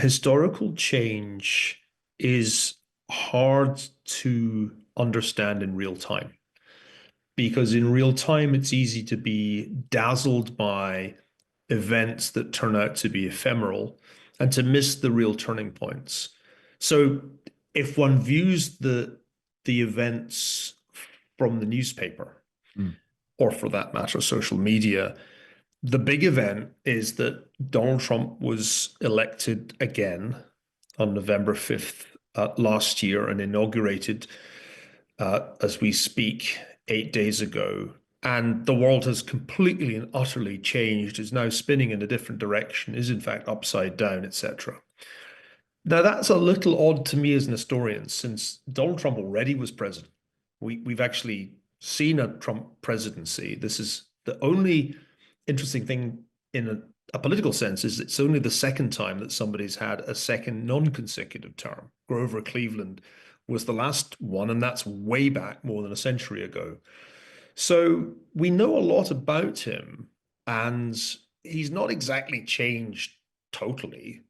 Historical change is hard to understand in real time because in real time it's easy to be dazzled by events that turn out to be ephemeral and to miss the real turning points. So if one views the events from the newspaper, Mm. or for that matter, social media, the big event is that Donald Trump was elected again on November 5th last year and inaugurated as we speak 8 days ago. And the world has completely and utterly changed, is now spinning in a different direction, is in fact upside down, etc. Now, that's a little odd to me as an historian, since Donald Trump already was president. We've actually seen a Trump presidency. This is the only interesting thing in a political sense is it's only the second time that somebody's had a second non-consecutive term. Grover Cleveland was the last one, and that's way back more than a century ago. So we know a lot about him, and he's not exactly changed totally.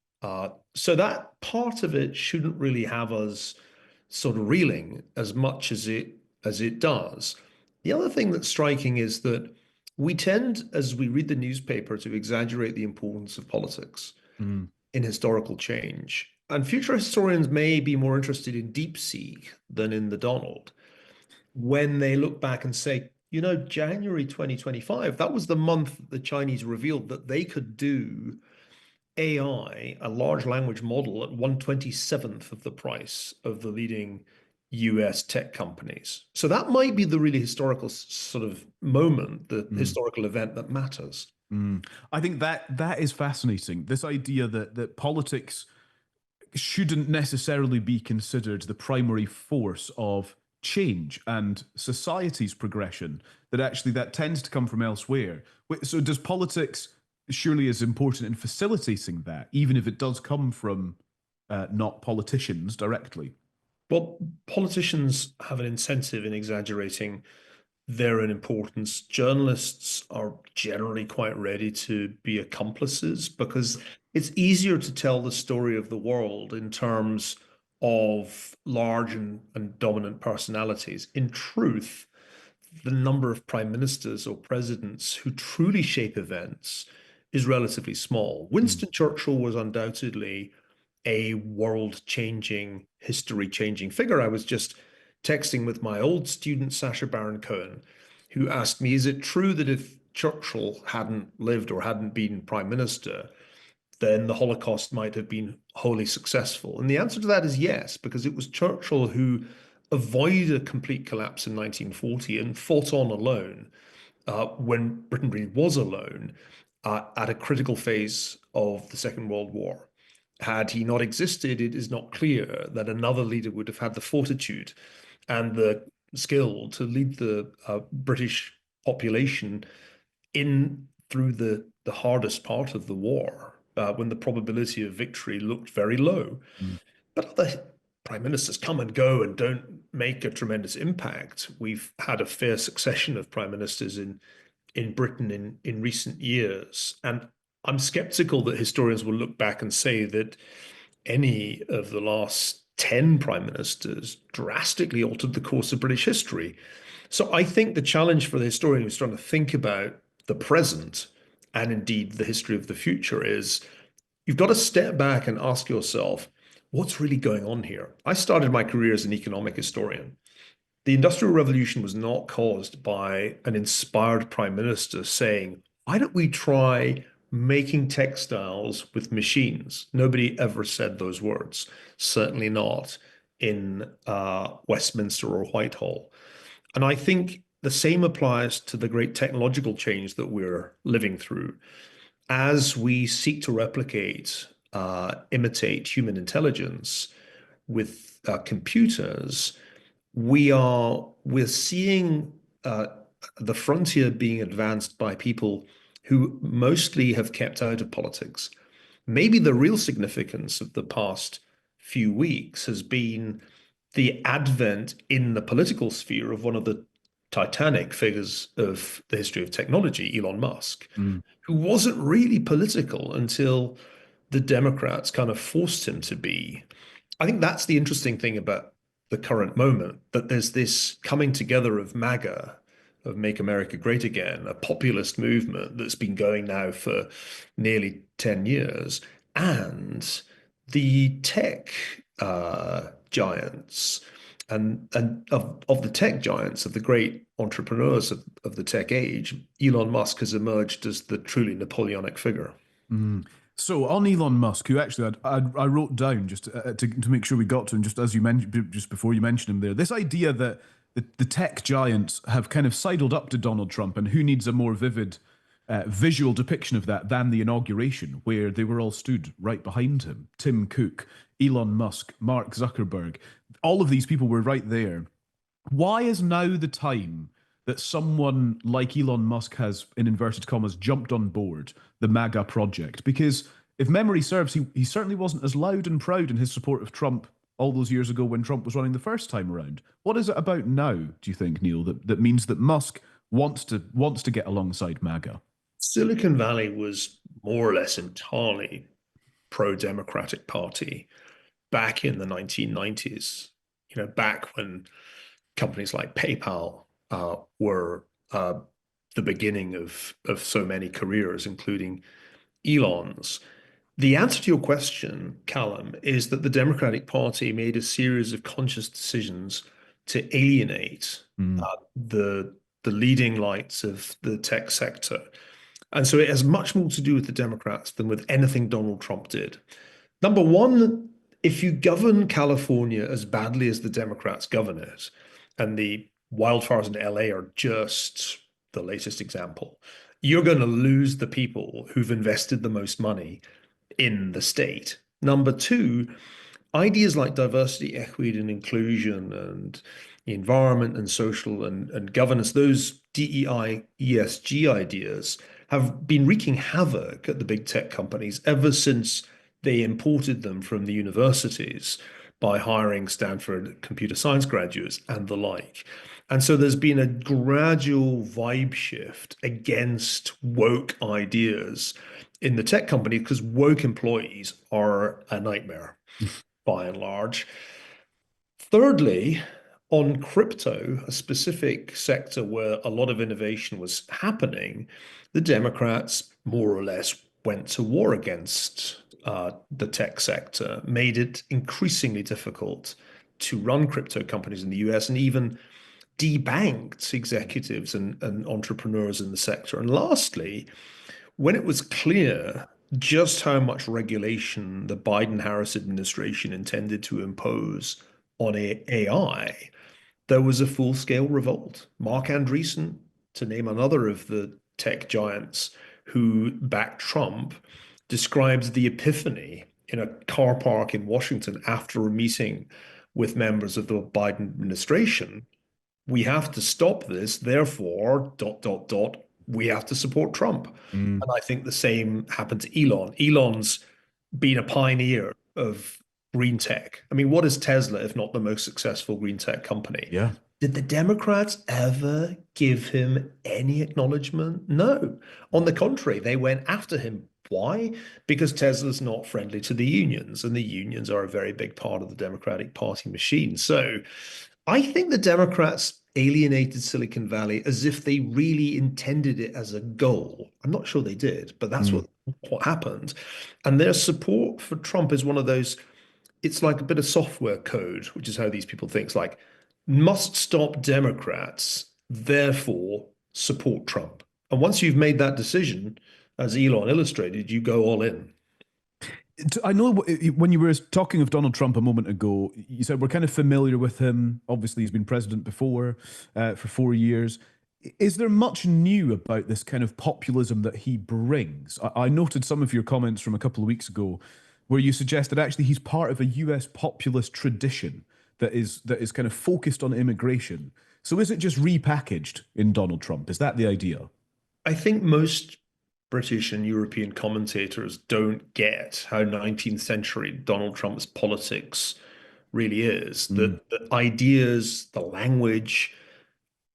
So that part of it shouldn't really have us sort of reeling as much as it does. The other thing that's striking is that we tend, as we read the newspaper, to exaggerate the importance of politics Mm. in historical change. And future historians may be more interested in Deepseek than in the Donald when they look back and say, January 2025, that was the month that the Chinese revealed that they could do AI, a large language model, at 1/27th of the price of the leading US tech companies. So that might be the really historical sort of moment, the Mm. historical event that matters. Mm. I think that is fascinating. This idea that politics shouldn't necessarily be considered the primary force of change and society's progression, that actually that tends to come from elsewhere. So does politics surely is important in facilitating that, even if it does come from not politicians directly? Well, politicians have an incentive in exaggerating their own importance. Journalists are generally quite ready to be accomplices because it's easier to tell the story of the world in terms of large and dominant personalities. In truth, the number of prime ministers or presidents who truly shape events is relatively small. Mm. Winston Churchill was undoubtedly a world-changing, history-changing figure. I was just texting with my old student, Sacha Baron Cohen, who asked me, is it true that if Churchill hadn't lived or hadn't been prime minister, then the Holocaust might have been wholly successful? And the answer to that is yes, because it was Churchill who avoided a complete collapse in 1940 and fought on alone when Britain really was alone at a critical phase of the Second World War. Had he not existed, it is not clear that another leader would have had the fortitude and the skill to lead the British population in through the hardest part of the war, when the probability of victory looked very low. Mm. But other prime ministers come and go and don't make a tremendous impact. We've had a fair succession of prime ministers in Britain in recent years, and I'm skeptical that historians will look back and say that any of the last 10 prime ministers drastically altered the course of British history. So I think the challenge for the historian who's trying to think about the present and indeed the history of the future is you've got to step back and ask yourself, what's really going on here? I started my career as an economic historian. The Industrial Revolution was not caused by an inspired prime minister saying, why don't we try making textiles with machines? Nobody ever said those words, certainly not in Westminster or Whitehall. And I think the same applies to the great technological change that we're living through. As we seek to replicate, imitate human intelligence with computers, we're seeing the frontier being advanced by people who mostly have kept out of politics. Maybe the real significance of the past few weeks has been the advent in the political sphere of one of the titanic figures of the history of technology, Elon Musk, Mm. who wasn't really political until the Democrats kind of forced him to be. I think that's the interesting thing about the current moment, that there's this coming together of MAGA, of Make America Great Again, a populist movement that's been going now for nearly 10 years, and the tech giants. And of the tech giants, of the great entrepreneurs of the tech age, Elon Musk has emerged as the truly Napoleonic figure. Mm. So on Elon Musk, who actually I wrote down just to make sure we got to him, just as you mentioned, just before you mentioned him there, this idea that the tech giants have kind of sidled up to Donald Trump, and who needs a more vivid visual depiction of that than the inauguration, where they were all stood right behind him. Tim Cook, Elon Musk, Mark Zuckerberg, all of these people were right there. Why is now the time that someone like Elon Musk has, in inverted commas, jumped on board the MAGA project? Because if memory serves, he certainly wasn't as loud and proud in his support of Trump all those years ago when Trump was running the first time around. What is it about now, do you think, Neil, that means that Musk wants to get alongside MAGA? Silicon Valley was more or less entirely pro-Democratic Party back in the 1990s, back when companies like PayPal were the beginning of so many careers, including Elon's. The answer to your question, Callum, is that the Democratic Party made a series of conscious decisions to alienate Mm, the leading lights of the tech sector. And so it has much more to do with the Democrats than with anything Donald Trump did. Number one, if you govern California as badly as the Democrats govern it, and the wildfires in LA are just the latest example, you're going to lose the people who've invested the most money in the state. Number two, ideas like diversity, equity, and inclusion, and the environment and social and governance, those DEI, ESG ideas have been wreaking havoc at the big tech companies ever since they imported them from the universities by hiring Stanford computer science graduates and the like. And so there's been a gradual vibe shift against woke ideas in the tech company because woke employees are a nightmare by and large. Thirdly, on crypto, a specific sector where a lot of innovation was happening, the Democrats more or less went to war against the tech sector, made it increasingly difficult to run crypto companies in the US, and even debanked executives and entrepreneurs in the sector. And lastly, when it was clear just how much regulation the Biden-Harris administration intended to impose on AI, there was a full-scale revolt. Mark Andreessen, to name another of the tech giants who backed Trump, describes the epiphany in a car park in Washington after a meeting with members of the Biden administration. We have to stop this, therefore, dot, dot, dot, we have to support Trump. mm, And I think the same happened to Elon. Elon's been a pioneer of green tech. I mean, what is Tesla if not the most successful green tech company? yeah. Did the Democrats ever give him any acknowledgement? No. On the contrary, they went after him. Why? Because Tesla's not friendly to the unions, and the unions are a very big part of the Democratic Party machine. So I think the Democrats alienated Silicon Valley as if they really intended it as a goal. I'm not sure they did, but that's Mm. what happened. And their support for Trump is one of those, it's like a bit of software code, which is how these people think. It's like, must stop Democrats, therefore support Trump. And once you've made that decision, as Elon illustrated, you go all in. I know when you were talking of Donald Trump a moment ago, you said we're kind of familiar with him. Obviously, he's been president before for 4 years. Is there much new about this kind of populism that he brings? I noted some of your comments from a couple of weeks ago where you suggested actually he's part of a US populist tradition that is kind of focused on immigration. So is it just repackaged in Donald Trump? Is that the idea? I think most British and European commentators don't get how 19th century Donald Trump's politics really is. Mm, The ideas, the language,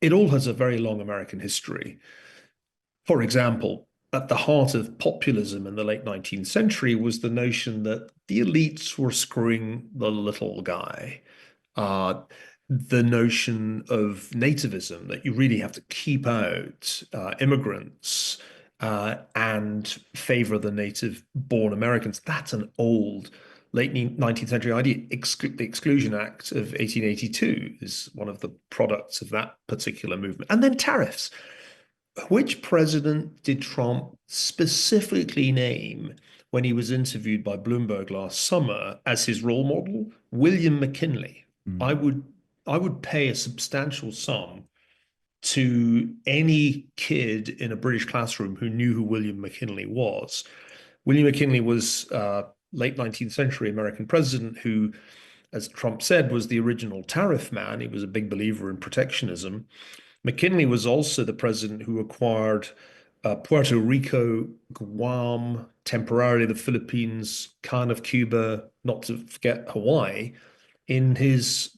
it all has a very long American history. For example, at the heart of populism in the late 19th century was the notion that the elites were screwing the little guy. Uh, the notion of nativism, that you really have to keep out immigrants and favor the native-born Americans. That's an old late 19th century idea. The Exclusion Act of 1882 is one of the products of that particular movement. And then tariffs. Which president did Trump specifically name when he was interviewed by Bloomberg last summer as his role model? William McKinley. I Mm. would I would pay a substantial sum to any kid in a British classroom who knew who William McKinley was. William McKinley was late 19th century American president who, as Trump said, was the original tariff man. He was a big believer in protectionism. McKinley was also the president who acquired Puerto Rico, Guam, temporarily the Philippines, kind of Cuba, not to forget Hawaii, in his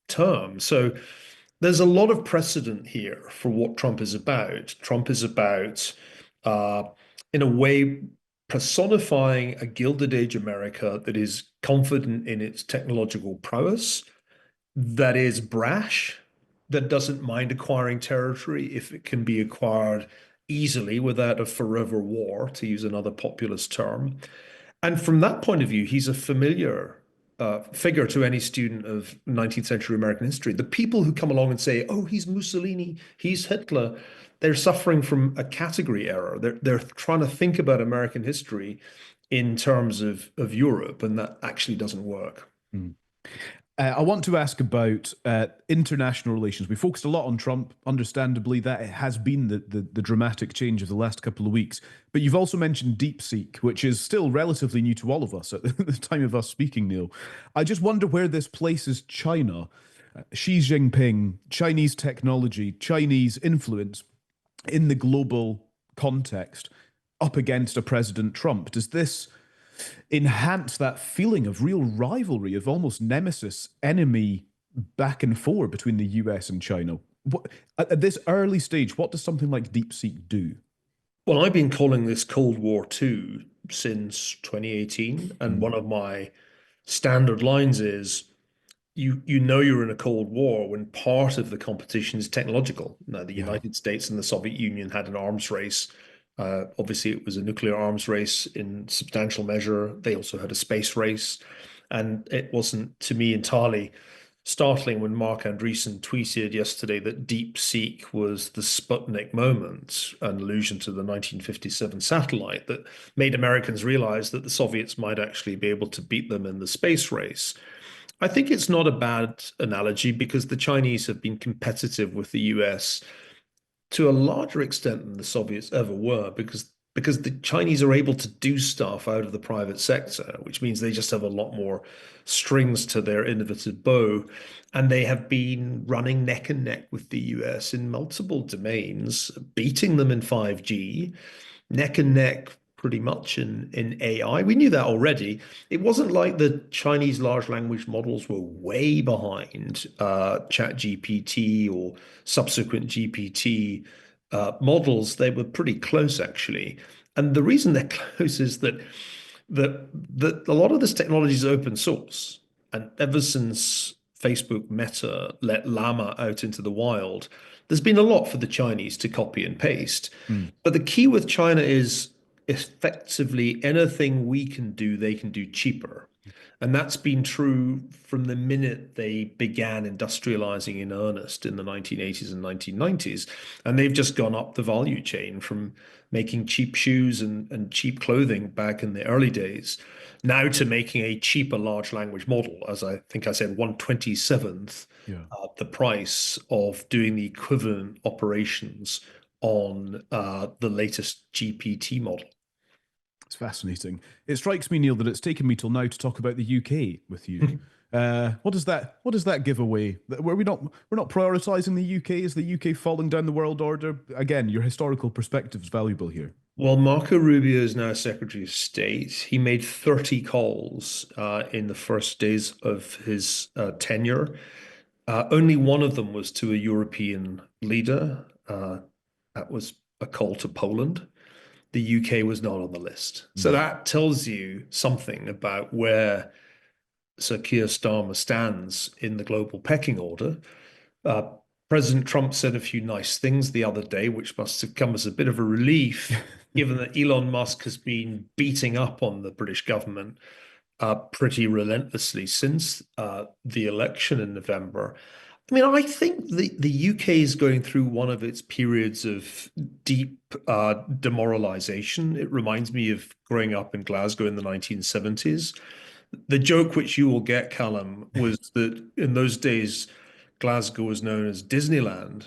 term. So there's a lot of precedent here for what Trump is about. Trump is about, uh, in a way, personifying a Gilded Age America that is confident in its technological prowess, that is brash, that doesn't mind acquiring territory if it can be acquired easily without a forever war, to use another populist term. And from that point of view, he's a familiar figure to any student of 19th century American history. The people who come along and say, oh, he's Mussolini, he's Hitler, they're suffering from a category error. They're trying to think about American history in terms of Europe, and that actually doesn't work. Mm. I want to ask about international relations. We focused a lot on Trump, understandably. That has been the dramatic change of the last couple of weeks. But you've also mentioned Deepseek, which is still relatively new to all of us at the time of us speaking, Neil. I just wonder where this places China, Xi Jinping, Chinese technology, Chinese influence in the global context up against a President Trump. Does this enhance that feeling of real rivalry, of almost nemesis, enemy back and forth between the US and China? At this early stage, what does something like DeepSeek do? Well, I've been calling this Cold War II since 2018, and Mm. one of my standard lines is you know you're in a Cold War when part of the competition is technological. Now, the Yeah. United States and the Soviet Union had an arms race. Obviously, it was a nuclear arms race in substantial measure. They also had a space race. And it wasn't, to me, entirely startling when Mark Andreessen tweeted yesterday that DeepSeek was the Sputnik moment, an allusion to the 1957 satellite that made Americans realize that the Soviets might actually be able to beat them in the space race. I think it's not a bad analogy because the Chinese have been competitive with the US to a larger extent than the Soviets ever were because the Chinese are able to do stuff out of the private sector, which means they just have a lot more strings to their innovative bow. And they have been running neck and neck with the US in multiple domains, beating them in 5G, neck and neck pretty much in AI. We knew that already. It wasn't like the Chinese large language models were way behind ChatGPT or subsequent GPT models. They were pretty close actually. And the reason they're close is that a lot of this technology is open source. And ever since Facebook Meta let Llama out into the wild, there's been a lot for the Chinese to copy and paste. Mm. But the key with China is effectively anything we can do, they can do cheaper. And that's been true from the minute they began industrializing in earnest in the 1980s and 1990s. And they've just gone up the value chain from making cheap shoes and cheap clothing back in the early days, now to making a cheaper large language model, as I think I said, 1/27th Yeah. the price of doing the equivalent operations on the latest GPT model. It's fascinating. It strikes me, Neil, that it's taken me till now to talk about the UK with you. What does that give away? We're not prioritizing the UK? Is the UK falling down the world order? Again, your historical perspective is valuable here. Well, Marco Rubio is now Secretary of State. He made 30 calls in the first days of his tenure. Only one of them was to a European leader. That was a call to Poland. the UK was not on the list. So that tells you something about where Sir Keir Starmer stands in the global pecking order. Uh, President Trump said a few nice things the other day, which must have come as a bit of a relief, given that Elon Musk has been beating up on the British government pretty relentlessly since the election in November. I mean, I think the UK is going through one of its periods of deep demoralization. It reminds me of growing up in Glasgow in the 1970s. The joke which you will get, Callum, was that in those days, Glasgow was known as Disneyland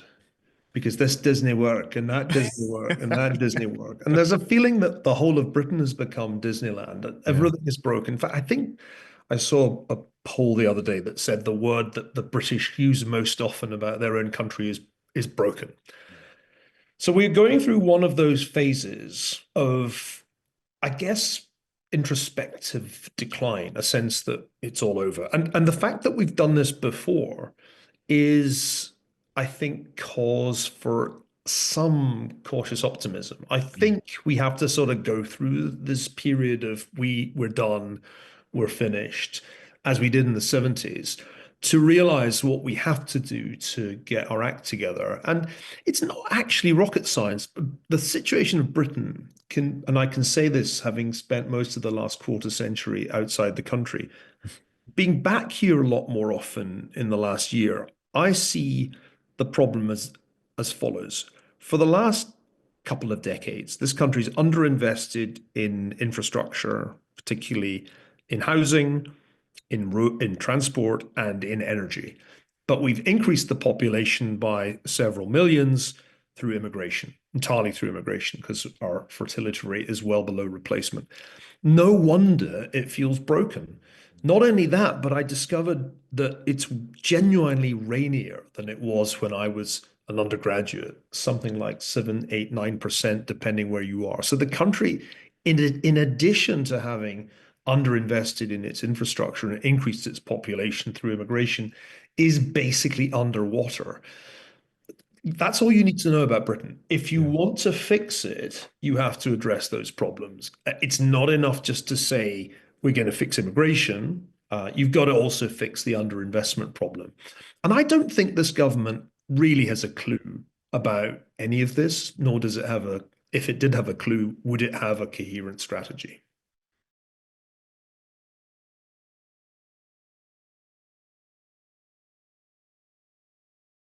because this Disney work and that Disney work and that Disney work. And there's a feeling that the whole of Britain has become Disneyland, that Yeah. everything is broken. In fact, I think I saw a poll the other day that said the word that the British use most often about their own country is broken. So we're going through one of those phases of, I guess, introspective decline, a sense that it's all over. And the fact that we've done this before is, I think, cause for some cautious optimism. I think we have to sort of go through this period of we're done, we're finished, as we did in the 70s, to realize what we have to do to get our act together. And it's not actually rocket science. The situation of Britain can, and I can say this having spent most of the last quarter century outside the country, being back here a lot more often in the last year, I see the problem as follows. For the last couple of decades, this country's underinvested in infrastructure, particularly in housing, in transport, and in energy. But we've increased the population by several millions through immigration, entirely through immigration, because our fertility rate is well below replacement. No wonder it feels broken. Not only that, but I discovered that it's genuinely rainier than it was when I was an undergraduate, something like 7, 8, 9%, depending where you are. So the country, in addition to having underinvested in its infrastructure and increased its population through immigration, is basically underwater. That's all you need to know about Britain. If you Yeah. want to fix it, you have to address those problems. It's not enough just to say we're going to fix immigration. You've got to also fix the underinvestment problem. And I don't think this government really has a clue about any of this, nor does it have a, if it did have a clue, would it have a coherent strategy?